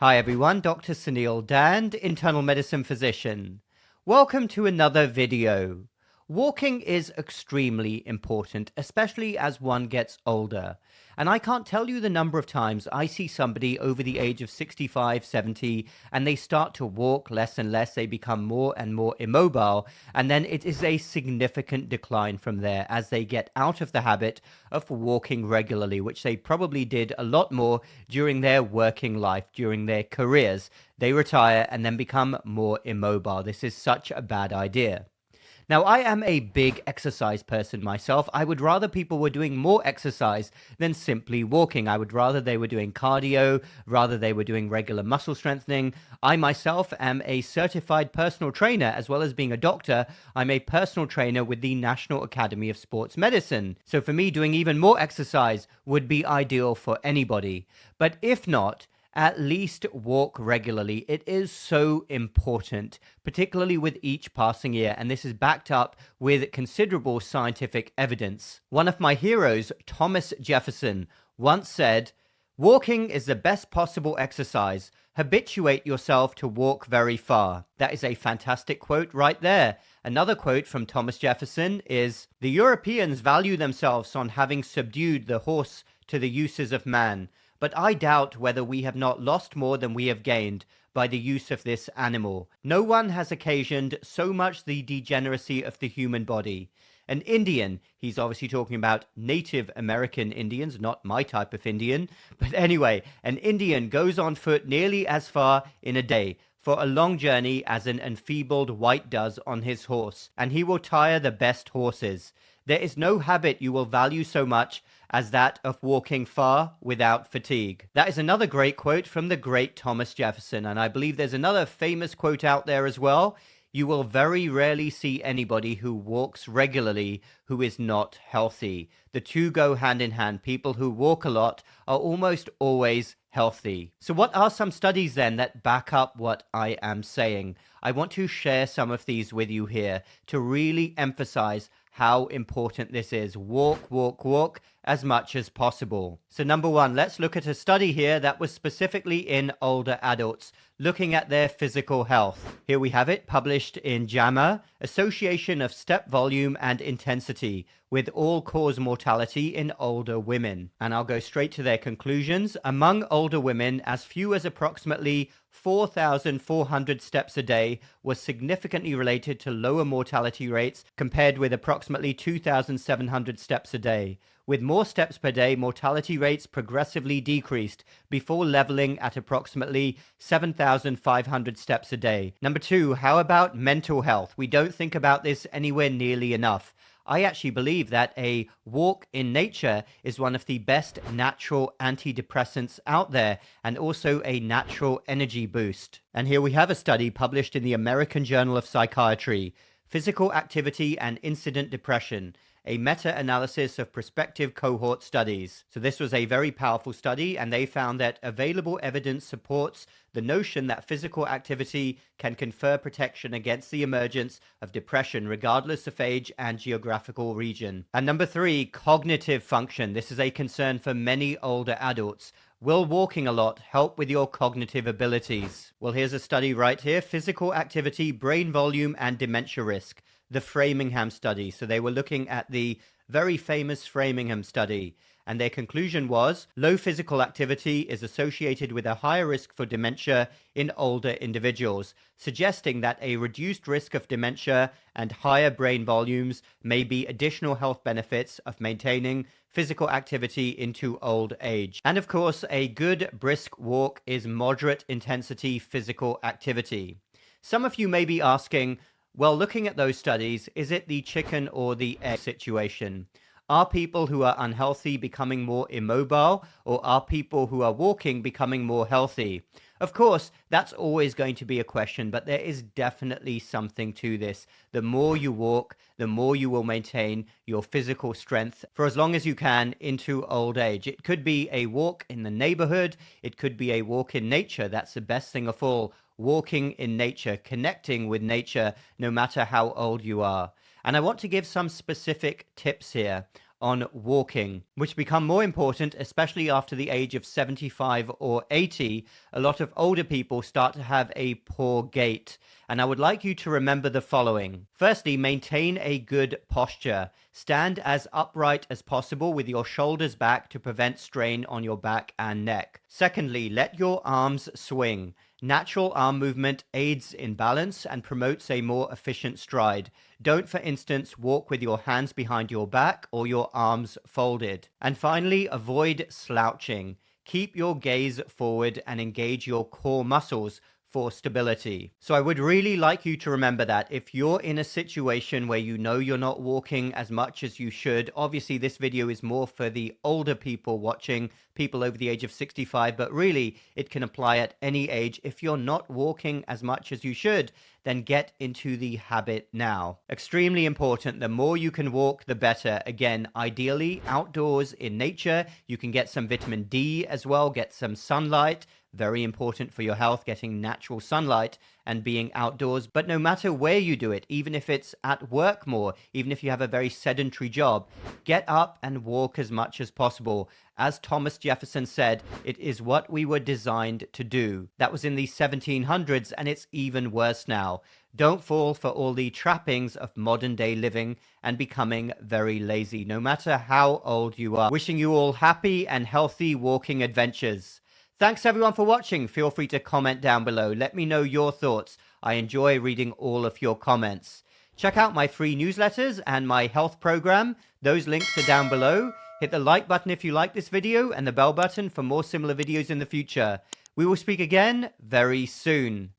Hi everyone, Dr. Sunil Dand, internal medicine physician. Welcome to another video. Walking is extremely important, especially as one gets older. And I can't tell you the number of times I see somebody over the age of 65, 70, and they start to walk less and less. They become more and more immobile. And then it is a significant decline from there as they get out of the habit of walking regularly, which they probably did a lot more during their working life, during their careers. They retire and then become more immobile. This is such a bad idea. Now, I am a big exercise person myself. I would rather people were doing more exercise than simply walking. I would rather they were doing cardio, rather they were doing regular muscle strengthening. I myself am a certified personal trainer, as well as being a doctor. I'm a personal trainer with the National Academy of Sports Medicine. So for me, doing even more exercise would be ideal for anybody. But if not, at least walk regularly. It is so important, particularly with each passing year, and this is backed up with considerable scientific evidence. One of my heroes, Thomas Jefferson, once said, "Walking is the best possible exercise. Habituate yourself to walk very far." That is a fantastic quote right there. Another quote from Thomas Jefferson is, "The Europeans value themselves on having subdued the horse to the uses of man. But I doubt whether we have not lost more than we have gained by the use of this animal. No one has occasioned so much the degeneracy of the human body. An Indian," he's obviously talking about Native American Indians, not my type of Indian, but anyway, "an Indian goes on foot nearly as far in a day for a long journey as an enfeebled white does on his horse, and he will tire the best horses. There is no habit you will value so much as that of walking far without fatigue." That is another great quote from the great Thomas Jefferson, and I believe there's another famous quote out there as well. "You will very rarely see anybody who walks regularly who is not healthy." The two go hand in hand. People who walk a lot are almost always healthy. So what are some studies then that back up what I am saying? I want to share some of these with you here to really emphasize how important this is. Walk, walk, walk as much as possible. So number one, let's look at a study here that was specifically in older adults, looking at their physical health. Here we have it, published in JAMA, Association of Step Volume and Intensity with All-Cause Mortality in Older Women. And I'll go straight to their conclusions. Among older women, as few as approximately 4,400 steps a day was significantly related to lower mortality rates compared with approximately 2,700 steps a day. With more steps per day, mortality rates progressively decreased before leveling at approximately 7,500 steps a day. Number two, how about mental health? We don't think about this anywhere nearly enough. I actually believe that a walk in nature is one of the best natural antidepressants out there, and also a natural energy boost. And here we have a study published in the American Journal of Psychiatry, Physical Activity and Incident Depression, a meta-analysis of prospective cohort studies. So this was a very powerful study, and they found that available evidence supports the notion that physical activity can confer protection against the emergence of depression, regardless of age and geographical region. And number three, cognitive function. This is a concern for many older adults. Will walking a lot help with your cognitive abilities? Well, here's a study right here, Physical Activity, Brain Volume, and Dementia Risk, the Framingham study. So they were looking at the very famous Framingham study, and their conclusion was low physical activity is associated with a higher risk for dementia in older individuals, suggesting that a reduced risk of dementia and higher brain volumes may be additional health benefits of maintaining physical activity into old age. And of course, a good brisk walk is moderate intensity physical activity. Some of you may be asking, well, looking at those studies, is it the chicken or the egg situation? Are people who are unhealthy becoming more immobile, or are people who are walking becoming more healthy? Of course, that's always going to be a question, but there is definitely something to this. The more you walk, the more you will maintain your physical strength for as long as you can into old age. It could be a walk in the neighborhood. It could be a walk in nature. That's the best thing of all. Walking in nature, connecting with nature, no matter how old you are. And I want to give some specific tips here. on walking, which become more important, especially after the age of 75 or 80. A lot of older people start to have a poor gait. And I would like you to remember the following. Firstly, maintain a good posture. Stand as upright as possible with your shoulders back to prevent strain on your back and neck. Secondly, let your arms swing. Natural arm movement aids in balance and promotes a more efficient stride. Don't, for instance, walk with your hands behind your back or your arms folded. And finally, avoid slouching. Keep your gaze forward and engage your core muscles for stability. So I would really like you to remember that if you're in a situation where you know you're not walking as much as you should, obviously this video is more for the older people watching, people over the age of 65, but really it can apply at any age. If you're not walking as much as you should, then get into the habit now. Extremely important. The more you can walk, the better. Again, ideally outdoors in nature. You can get some vitamin D as well, get some sunlight. Very important for your health, getting natural sunlight and being outdoors. But no matter where you do it, even if it's at work more, even if you have a very sedentary job, get up and walk as much as possible. As Thomas Jefferson said, it is what we were designed to do. That was in the 1700s, and it's even worse now. Don't fall for all the trappings of modern day living and becoming very lazy, no matter how old you are. Wishing you all happy and healthy walking adventures. Thanks everyone for watching. Feel free to comment down below. Let me know your thoughts. I enjoy reading all of your comments. Check out my free newsletters and my health program. Those links are down below. Hit the like button if you like this video and the bell button for more similar videos in the future. We will speak again very soon.